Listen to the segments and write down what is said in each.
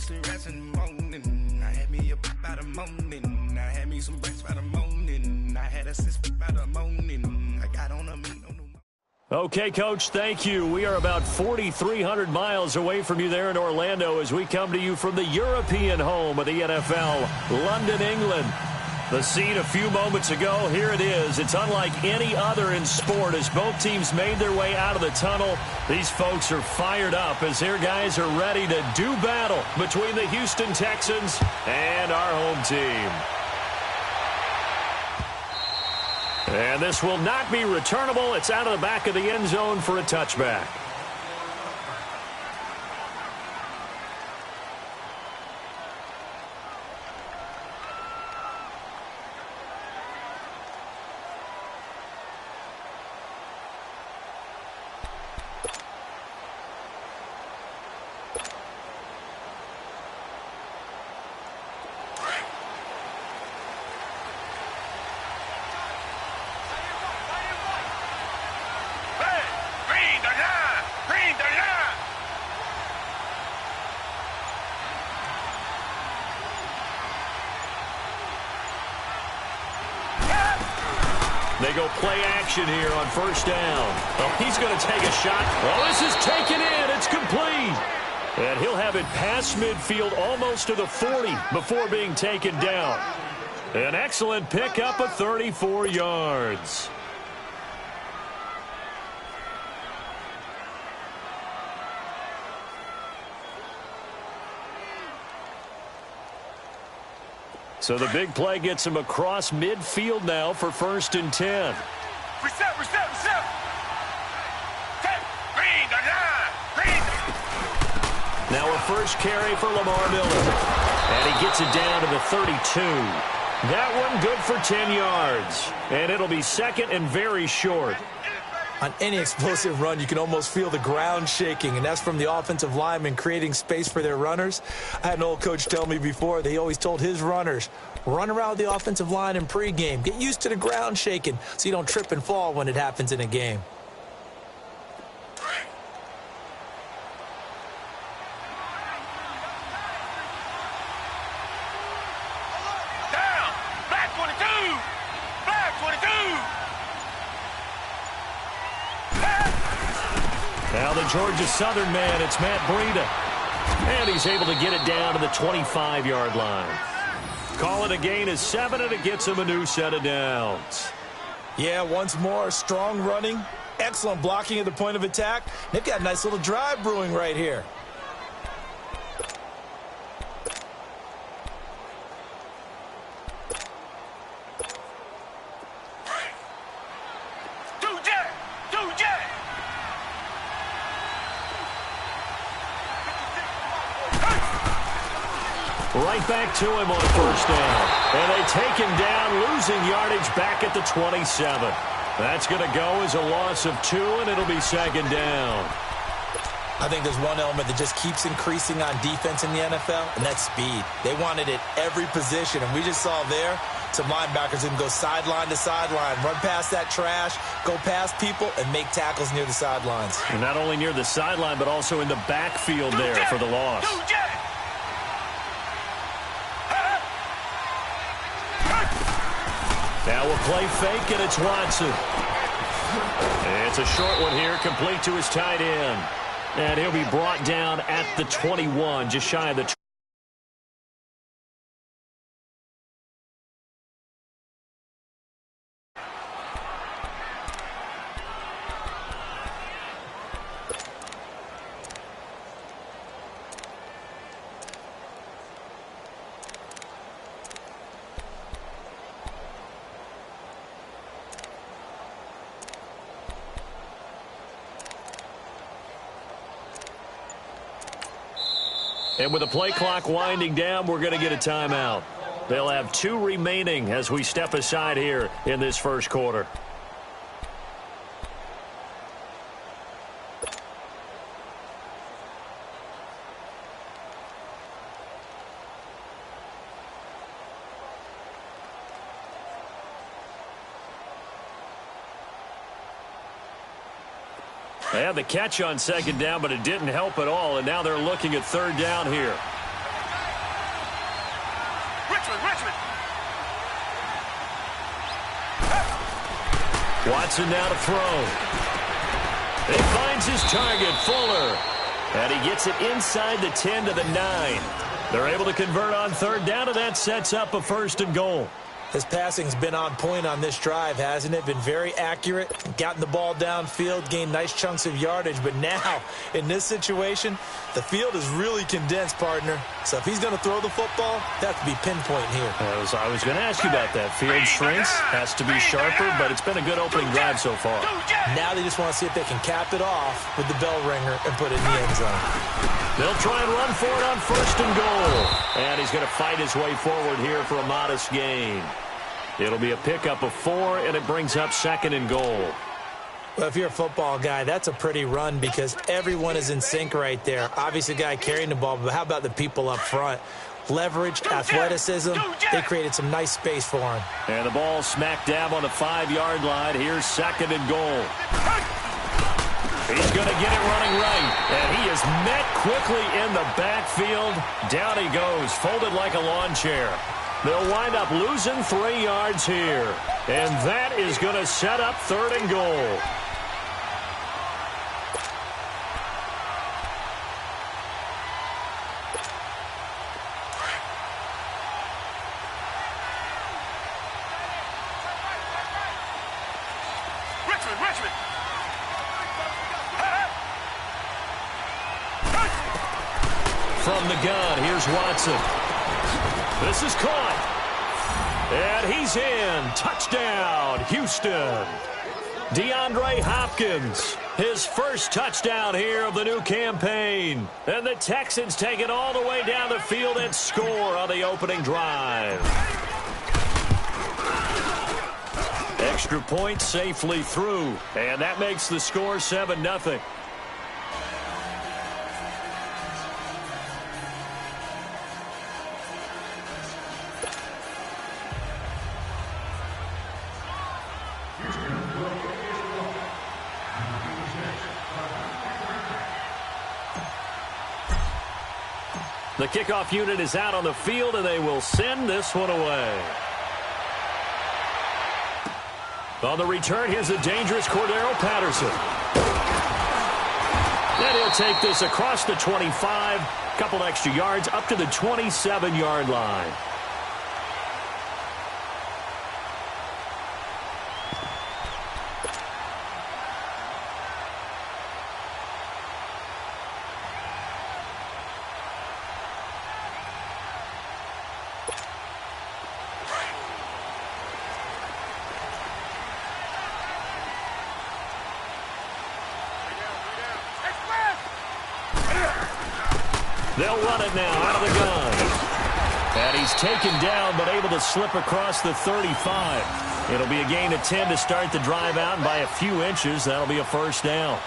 decent rest in the morning. I had me a bit by the morning. I had me some breakfast by the morning. I had a sister by the morning. I got on a meat on the. Okay, Coach, thank you. We are about 4,300 miles away from you there in Orlando as we come to you from the European home of the NFL, London, England. The scene a few moments ago, here it is. It's unlike any other in sport as both teams made their way out of the tunnel. These folks are fired up as their guys are ready to do battle between the Houston Texans and our home team. And this will not be returnable. It's out of the back of the end zone for a touchback. They go play action here on first down. Oh, he's going to take a shot. Oh, this is taken in. It's complete. And he'll have it past midfield almost to the 40 before being taken down. An excellent pickup of 34 yards. So the big play gets him across midfield now for 1st and 10. Reset. Green, green. Now a first carry for Lamar Miller. And he gets it down to the 32. That one good for 10 yards. And it'll be second and very short. On any explosive run, you can almost feel the ground shaking, and that's from the offensive linemen creating space for their runners. I had an old coach tell me before, they always told his runners, run around the offensive line in pregame. Get used to the ground shaking so you don't trip and fall when it happens in a game. Down! Black 22! Black 22! Now the Georgia Southern man, it's Matt Breida. And he's able to get it down to the 25-yard line. Call it a gain of 7, and it gets him a new set of downs. Yeah, once more, strong running, excellent blocking at the point of attack. They've got a nice little drive brewing right here. Right back to him on first down. And they take him down, losing yardage back at the 27. That's going to go as a loss of 2, and it'll be second down. I think there's one element that just keeps increasing on defense in the NFL, and that's speed. They want it at every position, and we just saw there some linebackers who can go sideline to sideline, run past that trash, go past people, and make tackles near the sidelines. And not only near the sideline, but also in the backfield there for the loss. Now a play fake, and it's Watson. It's a short one here, complete to his tight end. And he'll be brought down at the 21, just shy of the 20. And with the play clock winding down, we're going to get a timeout. They'll have 2 remaining as we step aside here in this first quarter. They had the catch on second down, but it didn't help at all, and now they're looking at third down here. Watson now to throw. He finds his target, Fuller. And he gets it inside the 10 to the 9. They're able to convert on third down, and that sets up a 1st and goal. His passing's been on point on this drive, hasn't it? Been very accurate, gotten the ball downfield, gained nice chunks of yardage. But now, in this situation, the field is really condensed, partner. So if he's going to throw the football, that has to be pinpoint here. I was going to ask you about that. Field shrinks, has to be sharper, but it's been a good opening drive so far. Now they just want to see if they can cap it off with the bell ringer and put it in the end zone. They'll try and run for it on 1st and goal. And he's going to fight his way forward here for a modest gain. It'll be a pickup of 4, and it brings up 2nd and goal. Well, if you're a football guy, that's a pretty run because everyone is in sync right there. Obviously, the guy carrying the ball, but how about the people up front? Leverage, athleticism, they created some nice space for him. And the ball smack dab on the 5-yard line. Here's 2nd and goal. He's going to get it running right. And he is met quickly in the backfield. Down he goes, folded like a lawn chair. They'll wind up losing 3 yards here. And that is going to set up 3rd and goal. From the gun, here's Watson. This is caught. And he's in. Touchdown, Houston. DeAndre Hopkins, his first touchdown here of the new campaign. And the Texans take it all the way down the field and score on the opening drive. Extra point safely through. And that makes the score 7-0. The kickoff unit is out on the field, and they will send this one away. On the return, here's the dangerous Cordero Patterson. And he'll take this across the 25, couple extra yards, up to the 27-yard line. They'll run it now out of the gun. And he's taken down, but able to slip across the 35. It'll be a gain of 10 to start the drive out, and by a few inches, that'll be a 1st down.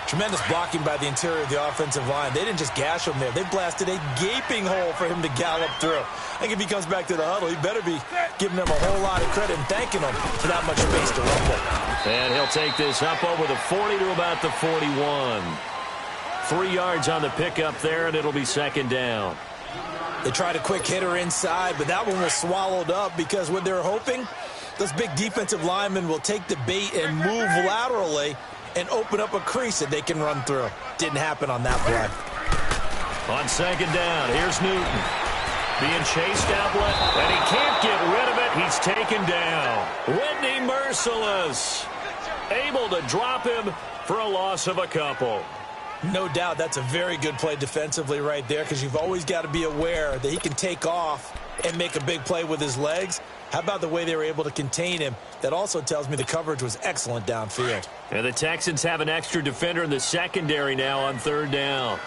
Tremendous blocking by the interior of the offensive line. They didn't just gash him there. They blasted a gaping hole for him to gallop through. I think if he comes back to the huddle, he better be giving them a whole lot of credit and thanking them for that much space to rumble. And he'll take this up over the 40 to about the 41. 3 yards on the pickup there, and it'll be 2nd down. They tried a quick hitter inside, but that one was swallowed up because what they're hoping, those big defensive linemen will take the bait and move laterally and open up a crease that they can run through. Didn't happen on that play. On 2nd down, here's Newton. Being chased outlet, and he can't get rid of it. He's taken down. Whitney Merciless able to drop him for a loss of a couple. No doubt that's a very good play defensively right there because you've always got to be aware that he can take off and make a big play with his legs. How about the way they were able to contain him? That also tells me the coverage was excellent downfield. And the Texans have an extra defender in the secondary now on 3rd down.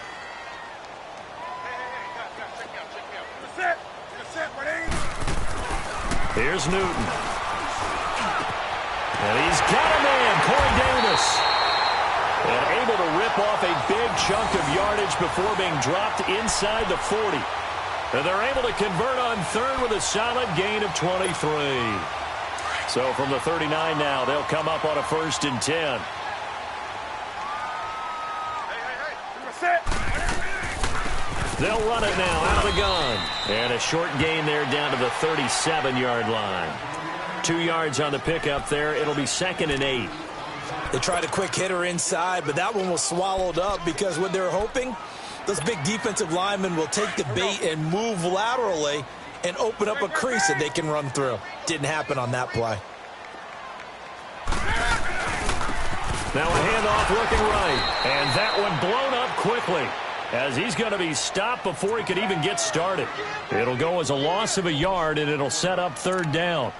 Here's Newton. And he's got a man, Corey Davis. And able to rip off a big chunk of yardage before being dropped inside the 40. And they're able to convert on 3rd with a solid gain of 23. So from the 39 now, they'll come up on a 1st and 10. They'll run it now out of the gun. And a short gain there down to the 37-yard line. 2 yards on the pickup there. It'll be 2nd and 8. They tried a quick hitter inside, but that one was swallowed up because what they're hoping, those big defensive linemen will take the bait and move laterally and open up a crease that they can run through. Didn't happen on that play. Now a handoff looking right. And that one blown up quickly, as he's going to be stopped before he could even get started. It'll go as a loss of a yard, and it'll set up 3rd down.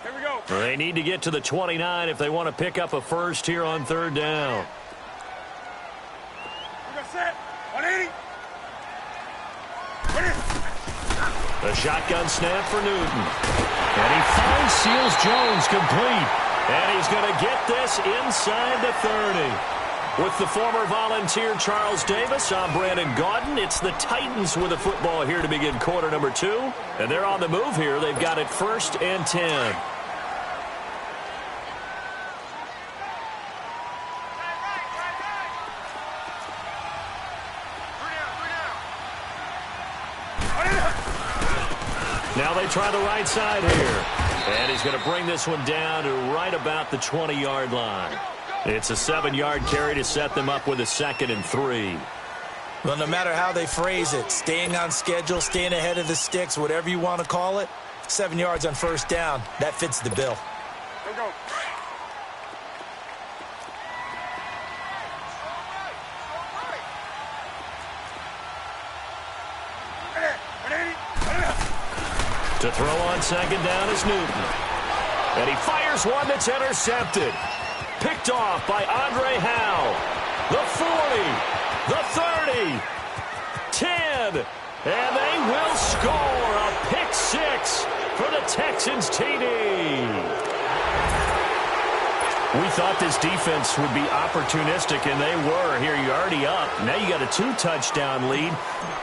Here we go. They need to get to the 29 if they want to pick up a first here on 3rd down. We got set. 180. The shotgun snap for Newton. And he finds Seals Jones complete. And he's going to get this inside the 30. With the former Volunteer Charles Davis, I'm Brandon Gaudin. It's the Titans with the football here to begin quarter number 2. And they're on the move here. They've got it 1st and 10. Now they try the right side here. And he's going to bring this one down to right about the 20-yard line. It's a 7-yard carry to set them up with a 2nd and 3. Well, no matter how they phrase it, staying on schedule, staying ahead of the sticks, whatever you want to call it, 7 yards on 1st down, that fits the bill. Here we go. To throw on 2nd down is Newton. And he fires one that's intercepted. Picked off by Andre Howe. The 40, the 30, 10, and they will score a pick 6 for the Texans TD. We thought this defense would be opportunistic, and they were. Here, you're already up. Now you got a 2-touchdown lead.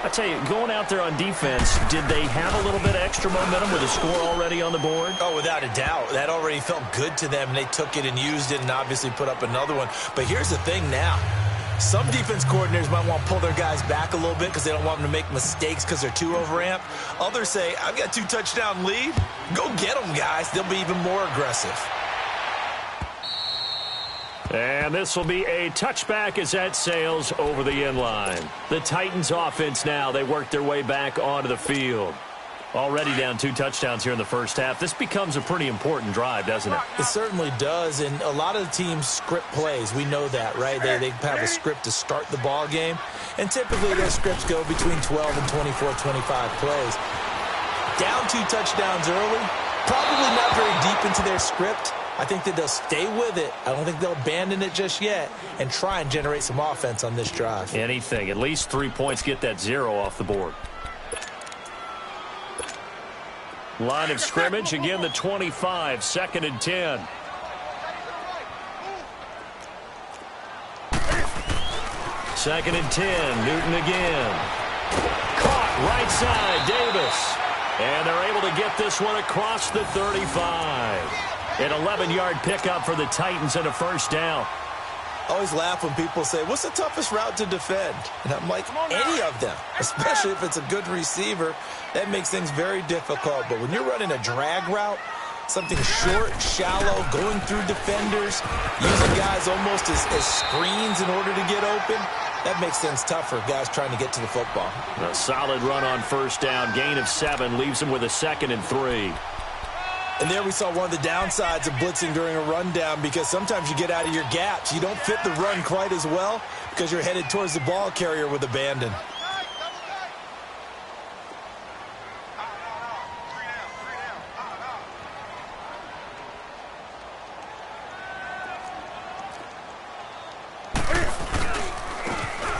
I tell you, going out there on defense, did they have a little bit of extra momentum with a score already on the board? Oh, without a doubt. That already felt good to them, and they took it and used it and obviously put up another one. But here's the thing now. Some defense coordinators might want to pull their guys back a little bit because they don't want them to make mistakes because they're too overamped. Others say, I've got a 2-touchdown lead. Go get them, guys. They'll be even more aggressive. And this will be a touchback as that sails over the end line. The Titans offense now, they work their way back onto the field. Already down 2 touchdowns here in the first half. This becomes a pretty important drive, doesn't it? It certainly does, and a lot of the teams script plays. We know that, right? They have a script to start the ball game, and typically those scripts go between 12 and 24, 25 plays. Down 2 touchdowns early, probably not very deep into their script. I think that they'll stay with it. I don't think they'll abandon it just yet and try and generate some offense on this drive. Anything. At least 3 points, get that 0 off the board. Line of scrimmage, again the 25, 2nd and 10. Second and 10, Newton again. Caught right side, Davis. And they're able to get this one across the 35. An 11-yard pickup for the Titans and a first down. I always laugh when people say, what's the toughest route to defend? And I'm like, any of them, especially if it's a good receiver. That makes things very difficult. But when you're running a drag route, something short, shallow, going through defenders, using guys almost as screens in order to get open, that makes things tougher, guys trying to get to the football. A solid run on first down. Gain of 7 leaves them with a 2nd and 3. And there we saw one of the downsides of blitzing during a rundown, because sometimes you get out of your gaps. You don't fit the run quite as well because you're headed towards the ball carrier with abandon.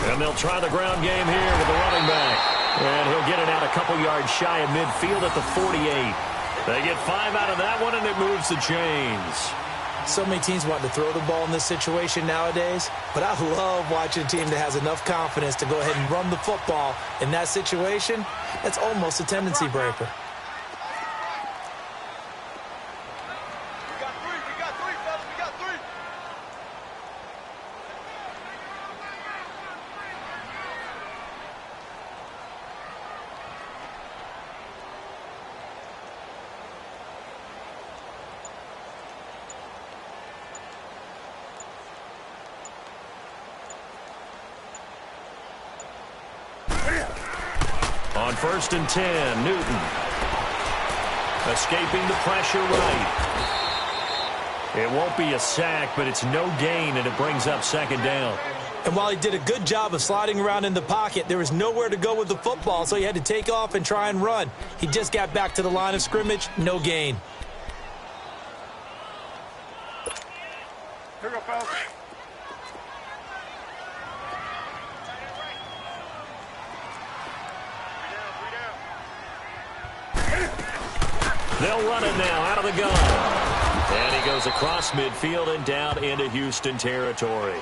And they'll try the ground game here with the running back. And he'll get it out a couple yards shy of midfield at the 48. They get 5 out of that one, and it moves the chains. So many teams want to throw the ball in this situation nowadays, but I love watching a team that has enough confidence to go ahead and run the football in that situation. That's almost a tendency breaker. On 1st and 10, Newton. Escaping the pressure right. It won't be a sack, but it's no gain, and it brings up 2nd down. And while he did a good job of sliding around in the pocket, there was nowhere to go with the football, so he had to take off and try and run. He just got back to the line of scrimmage, no gain. Here we go, fellas. They'll run it now out of the gun. And he goes across midfield and down into Houston territory.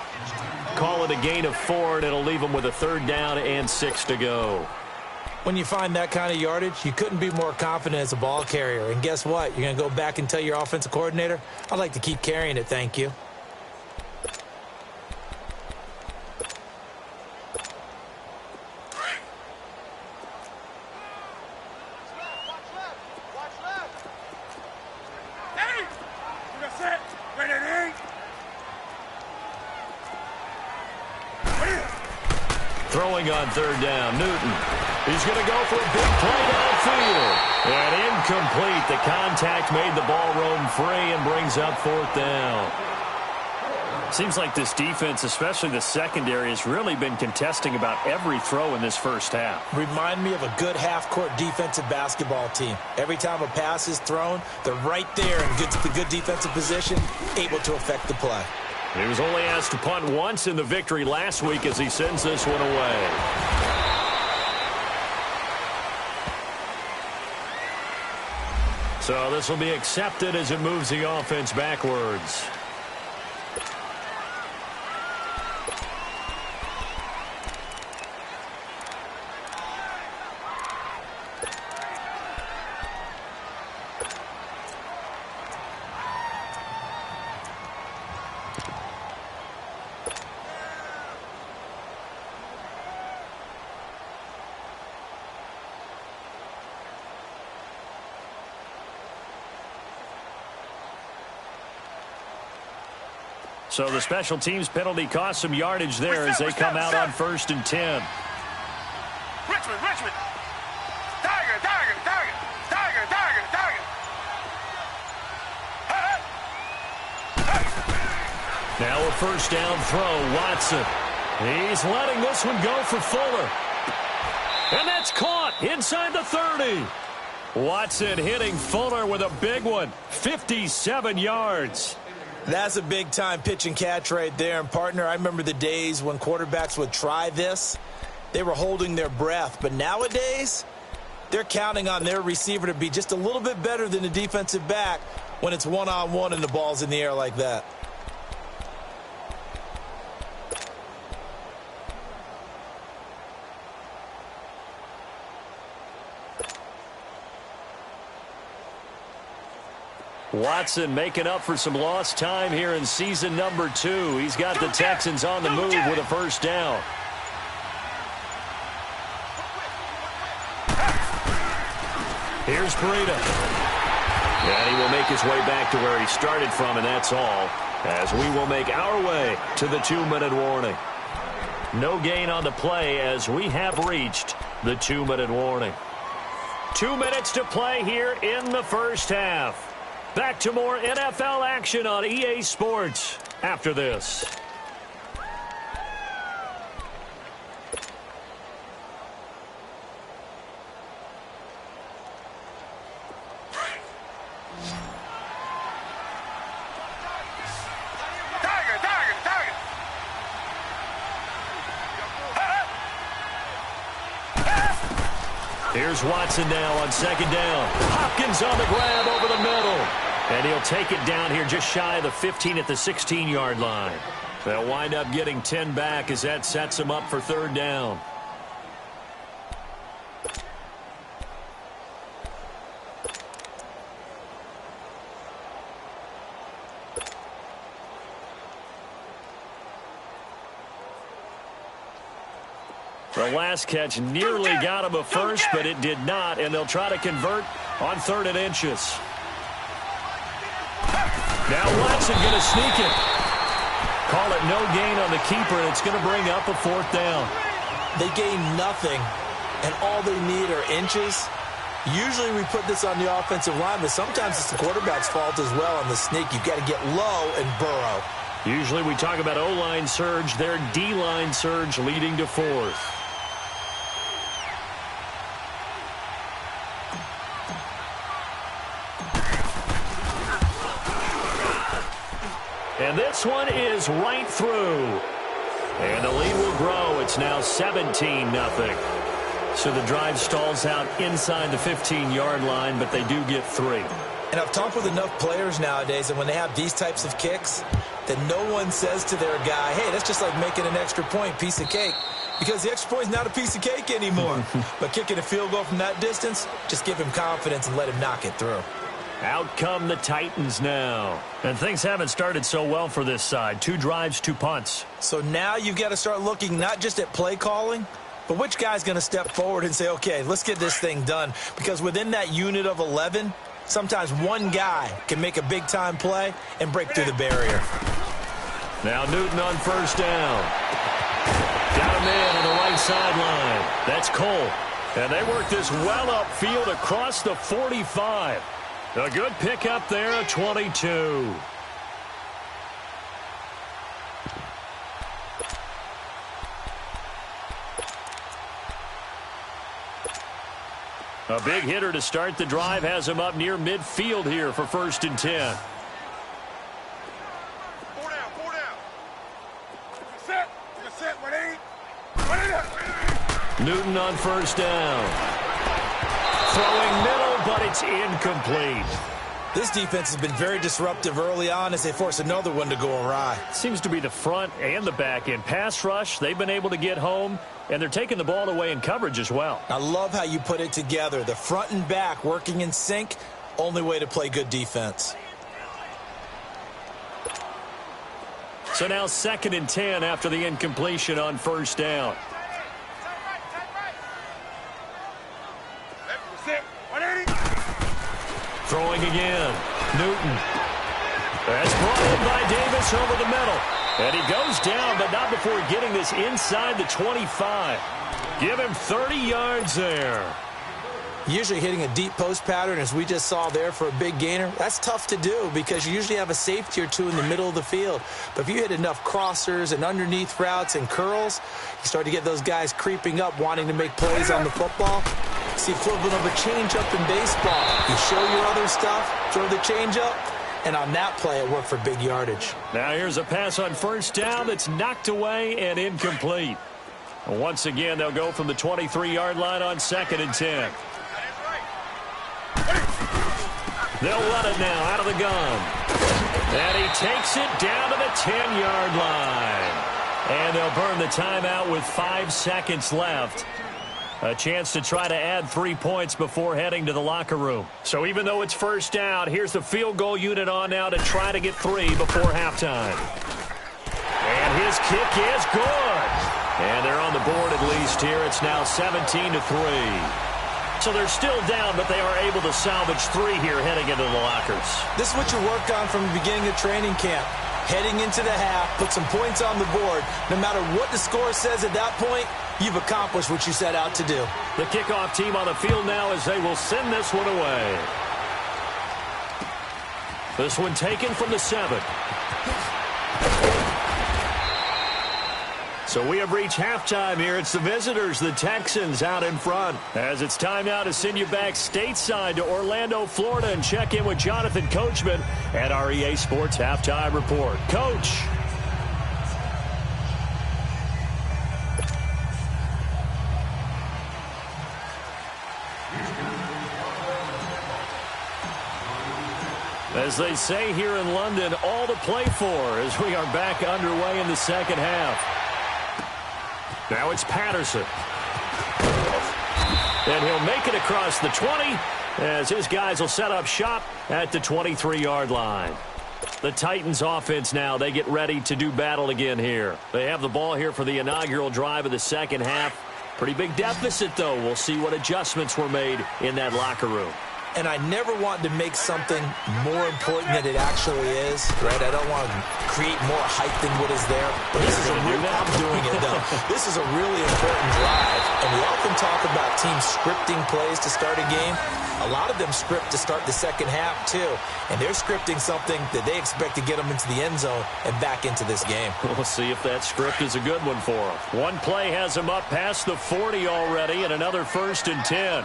Call it a gain of 4, and it'll leave him with a 3rd down and 6 to go. When you find that kind of yardage, you couldn't be more confident as a ball carrier. And guess what? You're going to go back and tell your offensive coordinator, I'd like to keep carrying it, thank you. Throwing on 3rd down, Newton. He's going to go for a big play downfield. And incomplete. The contact made the ball roam free and brings up 4th down. Seems like this defense, especially the secondary, has really been contesting about every throw in this first half. Remind me of a good half-court defensive basketball team. Every time a pass is thrown, they're right there in the good defensive position, able to affect the play. He was only asked to punt once in the victory last week as he sends this one away. So this will be accepted as it moves the offense backwards. So the special teams penalty cost some yardage there as they come out on 1st and 10. Richmond. Tiger. Now a 1st down throw, Watson. He's letting this one go for Fuller. And that's caught inside the 30. Watson hitting Fuller with a big one, 57 yards. That's a big-time pitch and catch right there. And, partner, I remember the days when quarterbacks would try this. They were holding their breath. But nowadays, they're counting on their receiver to be just a little bit better than the defensive back when it's one-on-one and the ball's in the air like that. Watson making up for some lost time here in season number 2. He's got the Texans on the move with a 1st down. Here's Breida. And he will make his way back to where he started from, and that's all, as we will make our way to the 2-minute warning. No gain on the play as we have reached the 2-minute warning. 2 minutes to play here in the first half. Back to more NFL action on EA Sports after this. Here's Watson now on 2nd down. Hopkins on the grab over the middle. And he'll take it down here just shy of the 15 at the 16-yard line. They'll wind up getting 10 back as that sets them up for 3rd down. The last catch nearly got him a first, but it did not, and they'll try to convert on 3rd and inches. Now Watson going to sneak it. Call it no gain on the keeper, and it's going to bring up a 4th down. They gained nothing, and all they need are inches. Usually we put this on the offensive line, but sometimes it's the quarterback's fault as well on the sneak. You've got to get low and burrow. Usually we talk about O-line surge, their D-line surge leading to fourth. And this one is right through. And the lead will grow. It's now 17-0. So the drive stalls out inside the 15-yard line, but they do get 3. And I've talked with enough players nowadays, and when they have these types of kicks, that no one says to their guy, hey, that's just like making an extra point, piece of cake. Because the extra point is not a piece of cake anymore. But kicking a field goal from that distance, just give him confidence and let him knock it through. Out come the Titans now. And things haven't started so well for this side. 2 drives, 2 punts. So now you've got to start looking not just at play calling, but which guy's going to step forward and say, okay, let's get this thing done. Because within that unit of 11, sometimes one guy can make a big-time play and break through the barrier. Now Newton on first down. Got a man on the right sideline. That's Cole. And they work this well upfield across the 45. A good pickup there at 22. A big hitter to start the drive has him up near midfield here for 1st and 10. 4 down, 4 down. Set, 180. Newton on first down. Throwing middle, but it's incomplete. This defense has been very disruptive early on as they force another one to go awry. Seems to be the front and the back end. Pass rush, they've been able to get home, and they're taking the ball away in coverage as well. I love how you put it together. The front and back working in sync, only way to play good defense. So now 2nd and 10 after the incompletion on first down. Throwing again. Newton. That's brought in by Davis over the middle. And he goes down, but not before getting this inside the 25. Give him 30 yards there. Usually hitting a deep post pattern, as we just saw there for a big gainer, that's tough to do because you usually have a safety or two in the middle of the field. But if you hit enough crossers and underneath routes and curls, you start to get those guys creeping up, wanting to make plays on the football. It's the equivalent of a changeup in baseball. You show your other stuff, throw the changeup, and on that play, it worked for big yardage. Now here's a pass on first down that's knocked away and incomplete. Once again, they'll go from the 23-yard line on 2nd and 10. They'll run it now out of the gun. And he takes it down to the 10-yard line. And they'll burn the timeout with 5 seconds left. A chance to try to add 3 points before heading to the locker room. So even though it's first down, here's the field goal unit on now to try to get 3 before halftime. And his kick is good. And they're on the board at least here. It's now 17-3. So they're still down, but they are able to salvage 3 here heading into the lockers. This is what you worked on from the beginning of training camp. Heading into the half, put some points on the board. No matter what the score says at that point, you've accomplished what you set out to do. The kickoff team on the field now as they will send this one away. This one taken from the 7. So we have reached halftime here. It's the visitors, the Texans, out in front. As it's time now to send you back stateside to Orlando, Florida, and check in with Jonathan Coachman at our EA Sports Halftime Report. Coach. As they say here in London, all to play for as we are back underway in the second half. Now it's Patterson. And he'll make it across the 20 as his guys will set up shop at the 23-yard line. The Titans offense now, they get ready to do battle again here. They have the ball here for the inaugural drive of the second half. Pretty big deficit, though. We'll see what adjustments were made in that locker room. and I never want to make something more important than it actually is, right? I don't want to create more hype than what is there. But this is I'm doing it, though. This is a really important drive, and we often talk about teams scripting plays to start a game. A lot of them script to start the second half, too, and they're scripting something that they expect to get them into the end zone and back into this game. We'll see if that script is a good one for them. One play has them up past the 40 already, and another 1st and 10.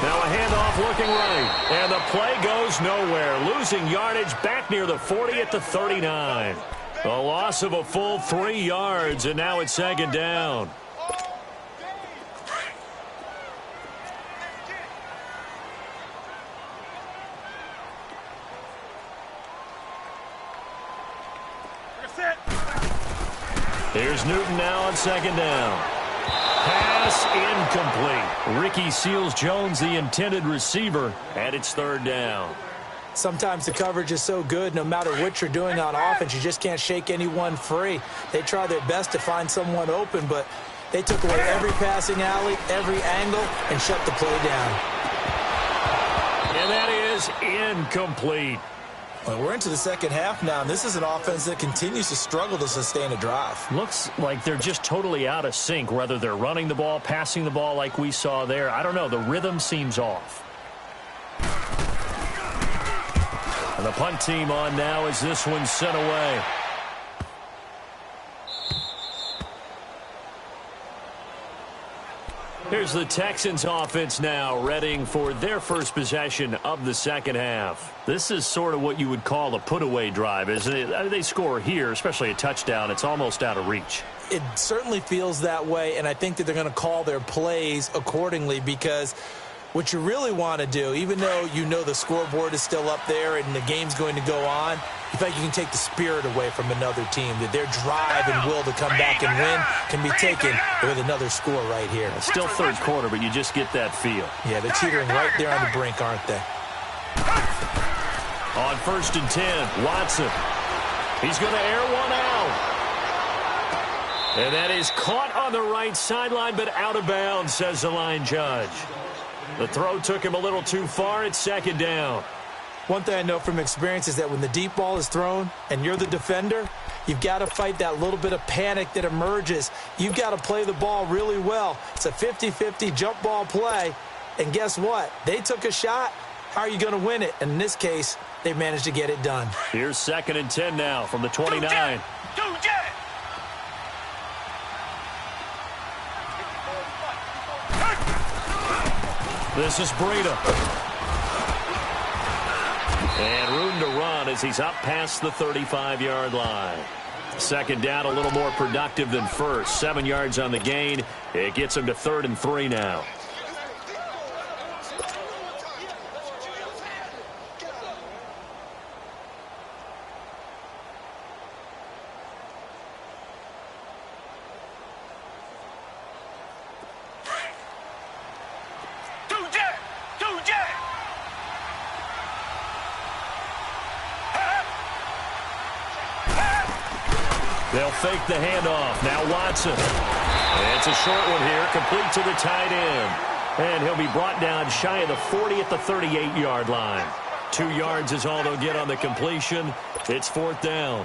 Now a handoff looking right, and the play goes nowhere. Losing yardage back near the 40 at the 39. A loss of a full 3 yards, and now it's 2nd down. Here's Newton now on 2nd down. Pass incomplete. Ricky Seals-Jones, the intended receiver, and it's 3rd down. Sometimes the coverage is so good, no matter what you're doing on offense, you just can't shake anyone free. They try their best to find someone open, but they took away every passing alley, every angle, and shut the play down. And that is incomplete. Well, we're into the second half now, and this is an offense that continues to struggle to sustain a drive. Looks like they're just totally out of sync, whether they're running the ball, passing the ball like we saw there. I don't know. The rhythm seems off. And the punt team on now as this one's sent away. Here's the Texans offense now, readying for their first possession of the second half. This is sort of what you would call a put-away drive, isn't it? They score here, especially a touchdown. It's almost out of reach. It certainly feels that way, and I think that they're going to call their plays accordingly, because what you really want to do, even though you know the scoreboard is still up there and the game's going to go on, in fact, you can take the spirit away from another team, that their drive and will to come back and win can be taken with another score right here. It's still third quarter, but you just get that feel. Yeah, they're teetering right there on the brink, aren't they? On 1st and 10, Watson. He's going to air one out. And that is caught on the right sideline, but out of bounds, says the line judge. The throw took him a little too far. It's 2nd down. One thing I know from experience is that when the deep ball is thrown and you're the defender, you've got to fight that little bit of panic that emerges. You've got to play the ball really well. It's a 50-50 jump ball play. And guess what? They took a shot. How are you going to win it? And in this case, they managed to get it done. Here's 2nd and 10 now from the 29. This is Breida. And room to run as he's up past the 35-yard line. 2nd down, a little more productive than first. 7 yards on the gain. It gets him to 3rd and 3 now. They'll fake the handoff. Now Watson. It's a short one here, complete to the tight end. And he'll be brought down shy of the 40 at the 38-yard line. 2 yards is all they'll get on the completion. It's 4th down.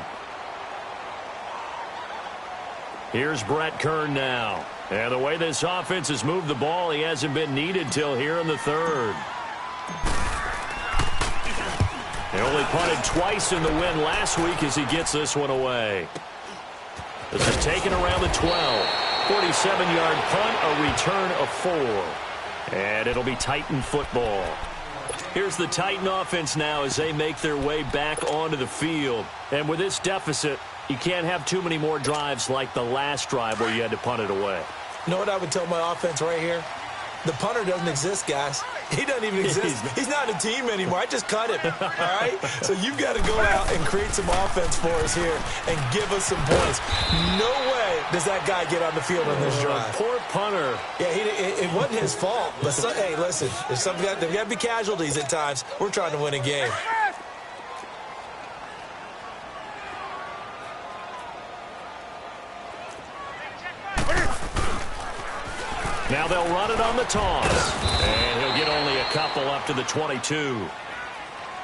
Here's Brett Kern now. And the way this offense has moved the ball, he hasn't been needed till here in the 3rd. They only punted twice in the win last week as he gets this one away. This is taken around the 12. 47-yard punt, a return of 4. And it'll be Titan football. Here's the Titan offense now as they make their way back onto the field. And with this deficit, you can't have too many more drives like the last drive where you had to punt it away. You know what I would tell my offense right here? The punter doesn't exist, guys. He doesn't even exist. He's not a team anymore. I just cut him, all right? So you've got to go out and create some offense for us here and give us some points. No way does that guy get on the field on this drive. Poor punter. Yeah, it wasn't his fault. But, hey, listen, there's got to be casualties at times. We're trying to win a game. Now they'll run it on the toss. And he'll get only a couple up to the 22.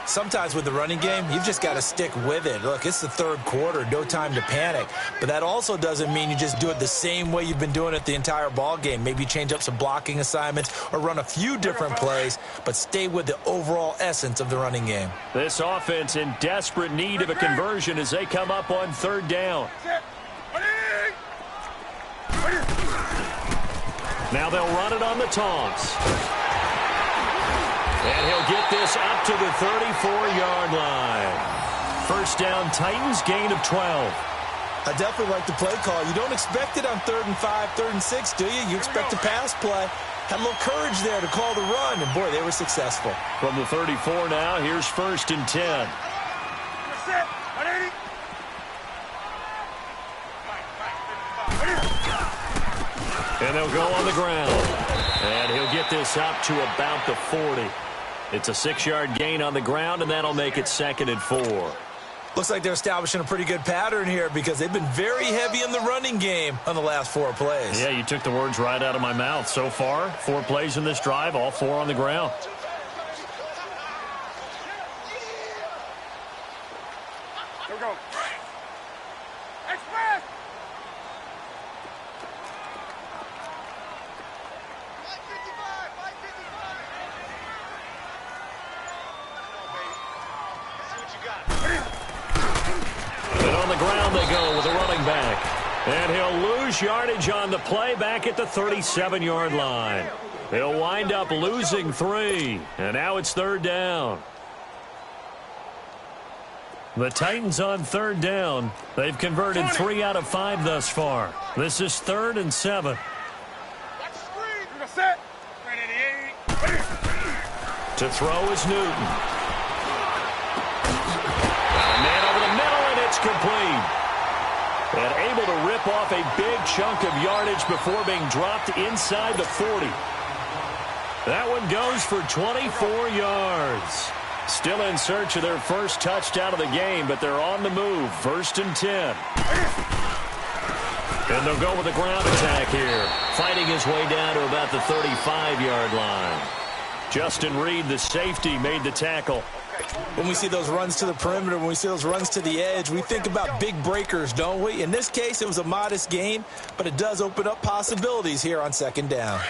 Sometimes with the running game, you've just got to stick with it. Look, it's the third quarter, no time to panic. But that also doesn't mean you just do it the same way you've been doing it the entire ball game. Maybe change up some blocking assignments or run a few different plays, but stay with the overall essence of the running game. This offense in desperate need of a conversion as they come up on third down. Now they'll run it on the toss. And he'll get this up to the 34-yard line. First down, Titans, gain of 12. I definitely like the play call. You don't expect it on 3rd and 5, 3rd and 6, do you? You expect a pass play. Had a little courage there to call the run, and boy, they were successful. From the 34 now, here's 1st and 10. And they'll go on the ground. And he'll get this up to about the 40. It's a 6-yard gain on the ground, and that'll make it 2nd and 4. Looks like they're establishing a pretty good pattern here because they've been very heavy in the running game on the last 4 plays. Yeah, you took the words right out of my mouth. So far, 4 plays in this drive, all 4 on the ground. Here we go. Express! And on the ground they go with a running back. And he'll lose yardage on the play back at the 37-yard line. He'll wind up losing 3. And now it's 3rd down. The Titans on 3rd down. They've converted 3 out of 5 thus far. This is 3rd and 7. To throw is Newton. A man over the middle, and it's complete. And able to rip off a big chunk of yardage before being dropped inside the 40. That one goes for 24 yards. Still in search of their first touchdown of the game, but they're on the move. 1st and 10. And they'll go with a ground attack here. Fighting his way down to about the 35-yard line. Justin Reed, the safety, made the tackle. When we see those runs to the perimeter, when we see those runs to the edge, we think about big breakers, don't we? In this case, it was a modest gain, but it does open up possibilities here on 2nd down.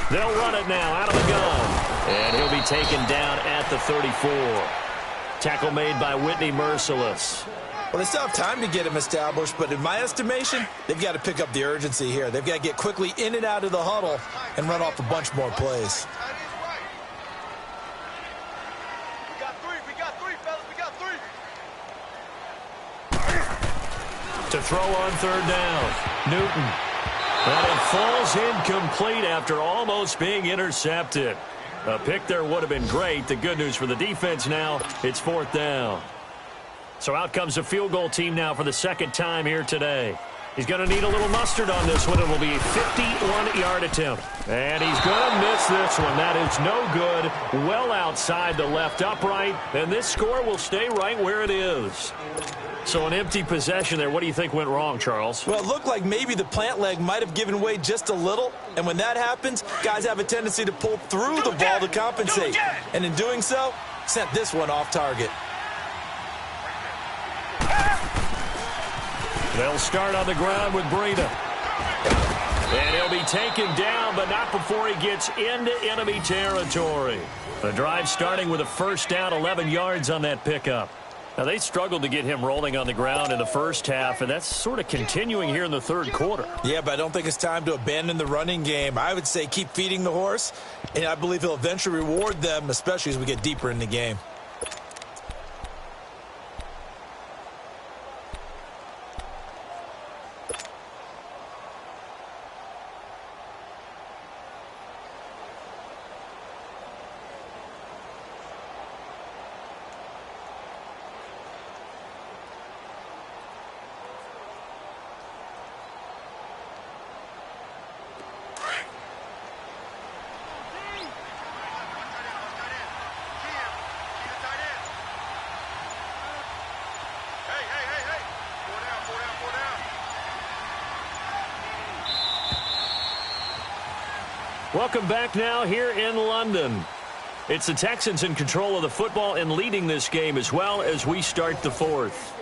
They'll run it now out of the gun. And he'll be taken down at the 34. Tackle made by Whitney Merciless. Well, they still have time to get him established, but in my estimation, they've got to pick up the urgency here. They've got to get quickly in and out of the huddle and run off a bunch more plays. We got 3, fellas. We got 3. To throw on 3rd down, Newton. And it falls incomplete after almost being intercepted. A pick there would have been great. The good news for the defense now, it's 4th down. So out comes the field goal team now for the 2nd time here today. He's going to need a little mustard on this one. It will be a 51-yard attempt. And he's going to miss this one. That is no good. Well outside the left upright. And this score will stay right where it is. So an empty possession there. What do you think went wrong, Charles? Well, it looked like maybe the plant leg might have given way just a little. And when that happens, guys have a tendency to pull through the ball to compensate. And in doing so, sent this one off target. They'll start on the ground with Breida. And he'll be taken down, but not before he gets into enemy territory. The drive starting with a 1st down, 11 yards on that pickup. Now, they struggled to get him rolling on the ground in the first half, and that's sort of continuing here in the 3rd quarter. Yeah, but I don't think it's time to abandon the running game. I would say keep feeding the horse, and I believe he'll eventually reward them, especially as we get deeper in the game. Welcome back now here in London. It's the Texans in control of the football and leading this game as well as we start the fourth.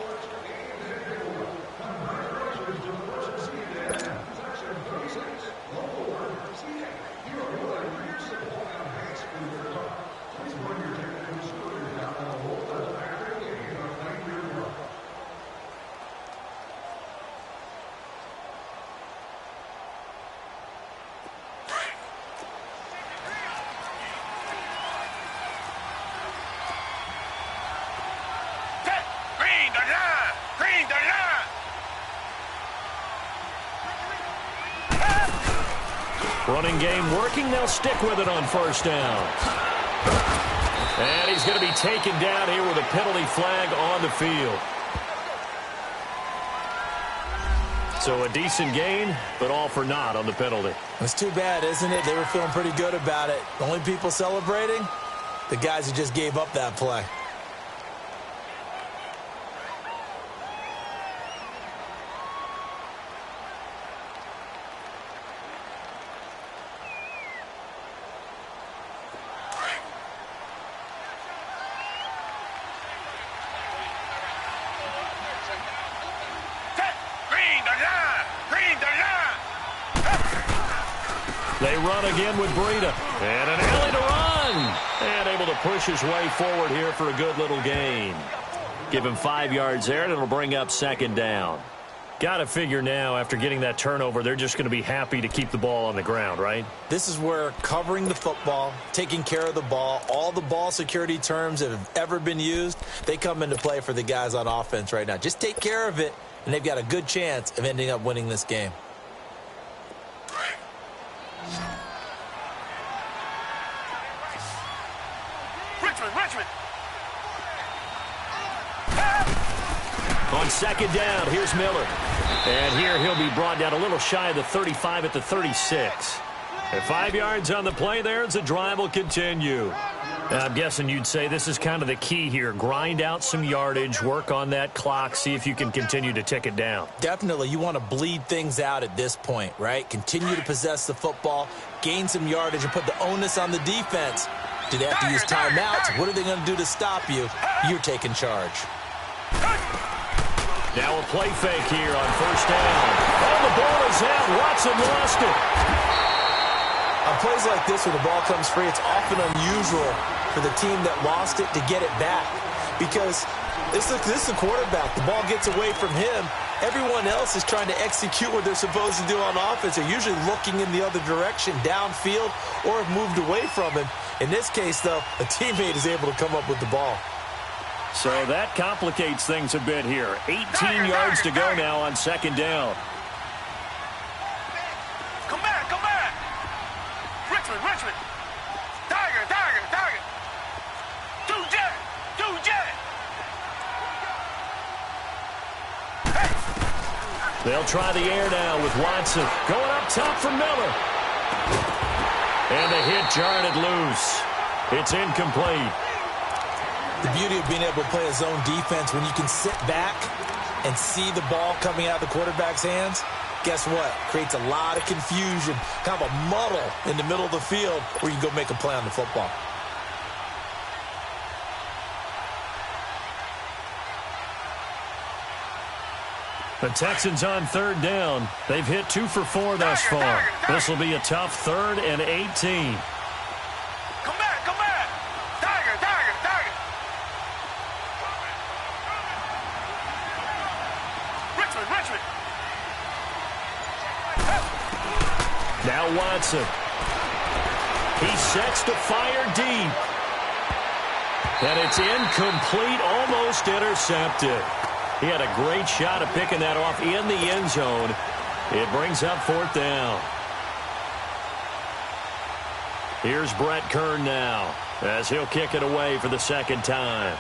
Running game working. They'll stick with it on first down. And he's going to be taken down here with a penalty flag on the field. So a decent gain, but all for naught on the penalty. It's too bad, isn't it? They were feeling pretty good about it. The only people celebrating? The guys who just gave up that play. They run again with Breida. And an alley to run. And able to push his way forward here for a good little gain. Give him 5 yards there, and it'll bring up second down. Got to figure now, after getting that turnover, they're just going to be happy to keep the ball on the ground, right? This is where covering the football, taking care of the ball, all the ball security terms that have ever been used, they come into play for the guys on offense right now. Just take care of it, and they've got a good chance of ending up winning this game. Richmond. On second down, here's Miller. And here he'll be brought down a little shy of the 35 at the 36. And 5 yards on the play there as the drive will continue. Now, I'm guessing you'd say this is kind of the key here. Grind out some yardage, work on that clock, see if you can continue to tick it down. Definitely, you want to bleed things out at this point, right? Continue to possess the football, gain some yardage, and put the onus on the defense. Do they have to use timeouts? What are they going to do to stop you? You're taking charge. Now a play fake here on first down. Oh, the ball is out. Watson lost it. On plays like this where the ball comes free, it's often unusual for the team that lost it to get it back. Because this is the quarterback. The ball gets away from him. Everyone else is trying to execute what they're supposed to do on offense. They're usually looking in the other direction, downfield, or have moved away from him. In this case, though, a teammate is able to come up with the ball. So that complicates things a bit here. 18 yards to go now on second down. Come back. Richmond. Tiger. Do jet. They'll try the air now with Watson. Going up top for Miller. And the hit jarred it loose. It's incomplete. The beauty of being able to play a zone defense when you can sit back and see the ball coming out of the quarterback's hands, guess what? Creates a lot of confusion, kind of a muddle in the middle of the field where you can go make a play on the football. The Texans on third down. They've hit 2 for 4 thus far. This will be a tough 3rd and 18. Come back. Tiger. Richmond. Now Watson. He sets to fire deep. And it's incomplete, almost intercepted. He had a great shot at picking that off in the end zone. It brings up 4th down. Here's Brett Kern now as he'll kick it away for the second time.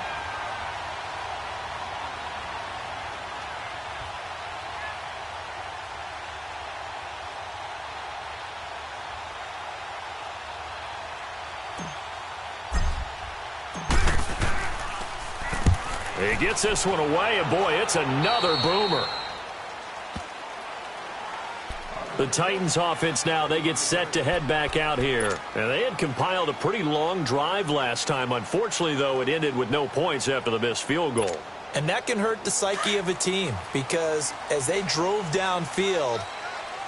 He gets this one away, and boy, it's another boomer. The Titans offense now, they get set to head back out here. And they had compiled a pretty long drive last time. Unfortunately, though, it ended with no points after the missed field goal. And that can hurt the psyche of a team because as they drove downfield,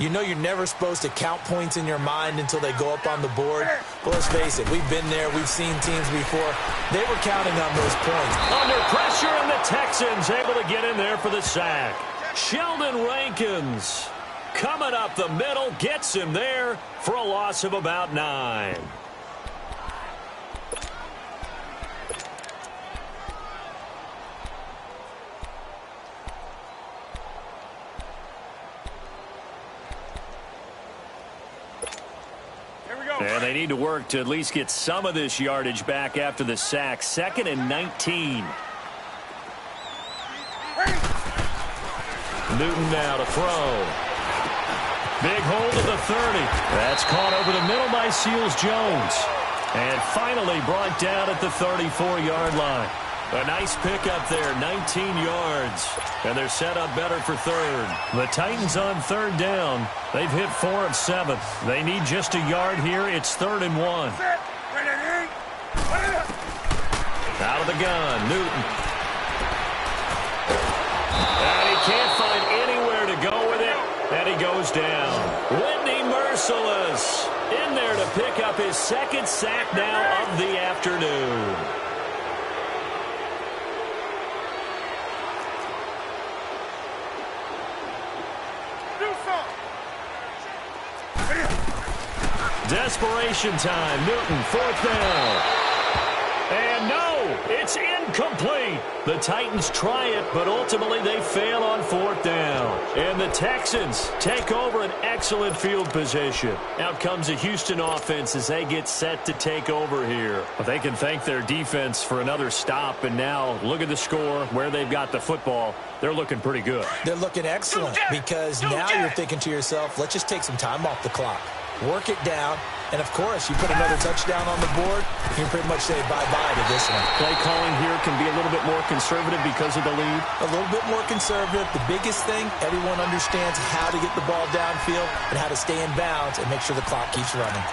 you know you're never supposed to count points in your mind until they go up on the board. But let's face it, we've been there. We've seen teams before. They were counting on those points. Under pressure, and the Texans able to get in there for the sack. Sheldon Rankins coming up the middle, gets him there for a loss of about 9. And they need to work to at least get some of this yardage back after the sack. 2nd and 19. Newton now to throw. Big hold of the 30. That's caught over the middle by Seals-Jones. And finally brought down at the 34-yard line. A nice pickup there, 19 yards. And they're set up better for 3rd. The Titans on 3rd down. They've hit 4 of 7. They need just a yard here. It's 3rd and 1. Out of the gun, Newton. And he can't find anywhere to go with it. And he goes down. Whitney Merciless in there to pick up his 2nd sack now of the afternoon. Desperation time. Newton, 4th down. And no, it's incomplete. The Titans try it, but ultimately they fail on 4th down. And the Texans take over an excellent field position. Out comes the Houston offense as they get set to take over here. But they can thank their defense for another stop. And now look at the score, where they've got the football. They're looking pretty good. They're looking excellent because now you're thinking to yourself, let's just take some time off the clock. Work it down, and of course, you put another touchdown on the board, you can pretty much say bye-bye to this one. Play calling here can be a little bit more conservative because of the lead. A little bit more conservative. The biggest thing, everyone understands how to get the ball downfield and how to stay in bounds and make sure the clock keeps running.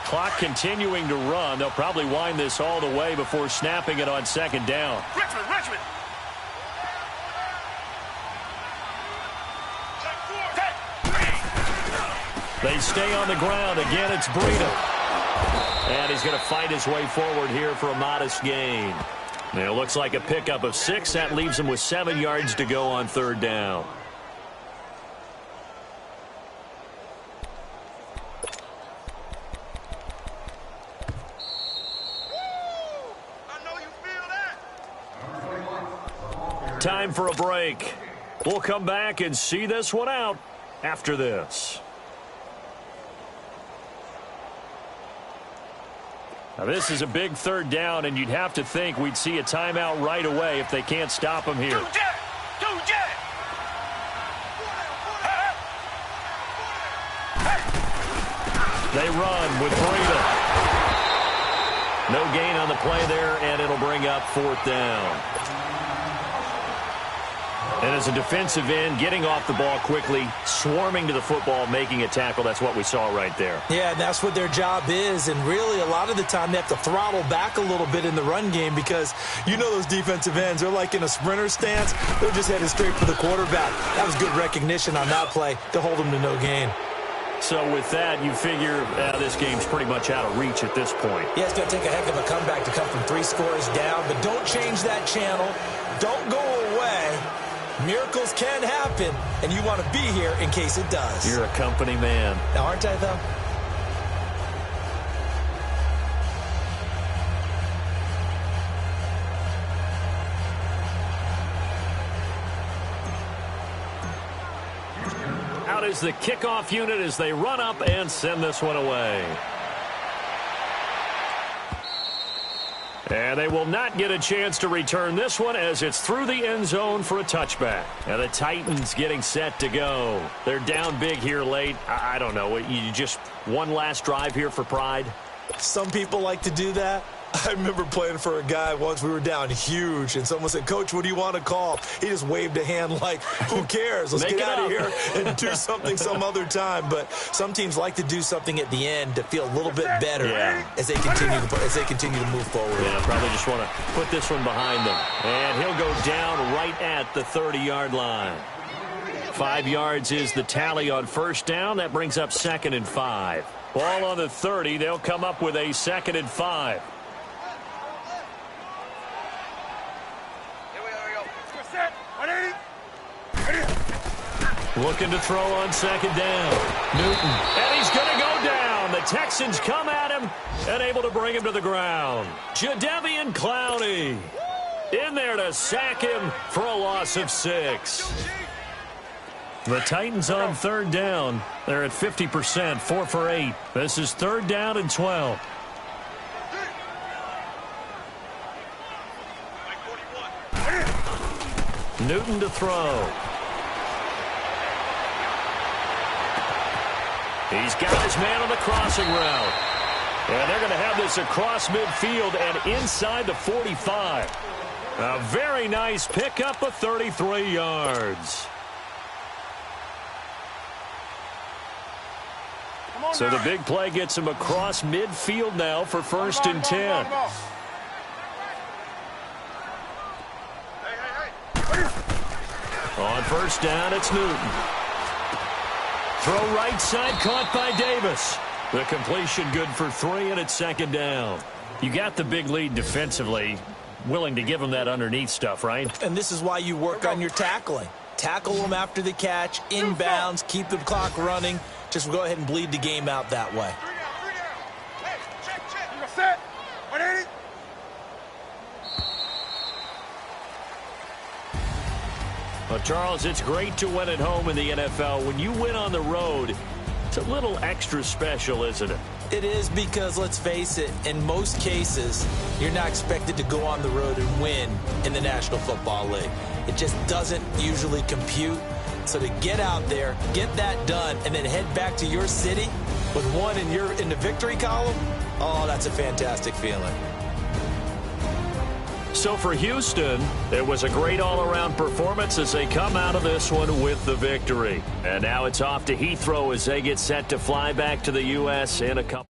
Clock continuing to run. They'll probably wind this all the way before snapping it on 2nd down. Richmond. They stay on the ground. Again, it's Breida. And he's going to fight his way forward here for a modest gain. And it looks like a pickup of 6. That leaves him with 7 yards to go on 3rd down. Time for a break. We'll come back and see this one out after this. Now this is a big 3rd down, and you'd have to think we'd see a timeout right away if they can't stop him here. They run with Breida. No gain on the play there, and it'll bring up 4th down. And as a defensive end, getting off the ball quickly, swarming to the football, making a tackle, that's what we saw right there. Yeah, and that's what their job is. And really, a lot of the time, they have to throttle back a little bit in the run game because you know those defensive ends, they're like in a sprinter stance. They're just headed straight for the quarterback. That was good recognition on that play to hold them to no gain. So with that, you figure this game's pretty much out of reach at this point. Yeah, it's going to take a heck of a comeback to come from 3 scores down. But don't change that channel. Don't go away. Miracles can happen, and you want to be here in case it does. You're a company man. Now, aren't I, though? Out is the kickoff unit as they run up and send this one away. And they will not get a chance to return this one as it's through the end zone for a touchback. And the Titans getting set to go. They're down big here late. I don't know. You just one last drive here for pride? Some people like to do that. I remember playing for a guy once. We were down huge, and someone said, "Coach, what do you want to call?" He just waved a hand like, who cares? Let's get out of here and do something some other time. But some teams like to do something at the end to feel a little bit better as they continue to move forward. Yeah, probably just want to put this one behind them. And he'll go down right at the 30-yard line. 5 yards is the tally on first down. That brings up 2nd and 5. Ball on the 30. They'll come up with a 2nd and 5. Looking to throw on 2nd down. Newton. And he's going to go down. The Texans come at him and able to bring him to the ground. Jadeveon Clowney in there to sack him for a loss of 6. The Titans on 3rd down. They're at 50%, 4 for 8. This is 3rd down and 12. Newton to throw. He's got his man on the crossing route. And they're going to have this across midfield and inside the 45. A very nice pickup of 33 yards. So the big play gets him across midfield now for 1st and 10. On 1st down, it's Newton. Throw right side, caught by Davis. The completion good for 3, and it's 2nd down. You got the big lead defensively. Willing to give him that underneath stuff, right? And this is why you work on your tackling. Tackle them after the catch, inbounds, keep the clock running. Just go ahead and bleed the game out that way. Hey, check. You're set. 180. Well, Charles, it's great to win at home in the NFL. When you win on the road, it's a little extra special, isn't it? It is because, let's face it, in most cases, you're not expected to go on the road and win in the National Football League. It just doesn't usually compute. So to get out there, get that done, and then head back to your city with one in the victory column, oh, that's a fantastic feeling. So for Houston, it was a great all-around performance as they come out of this one with the victory. And now it's off to Heathrow as they get set to fly back to the U.S. in a couple.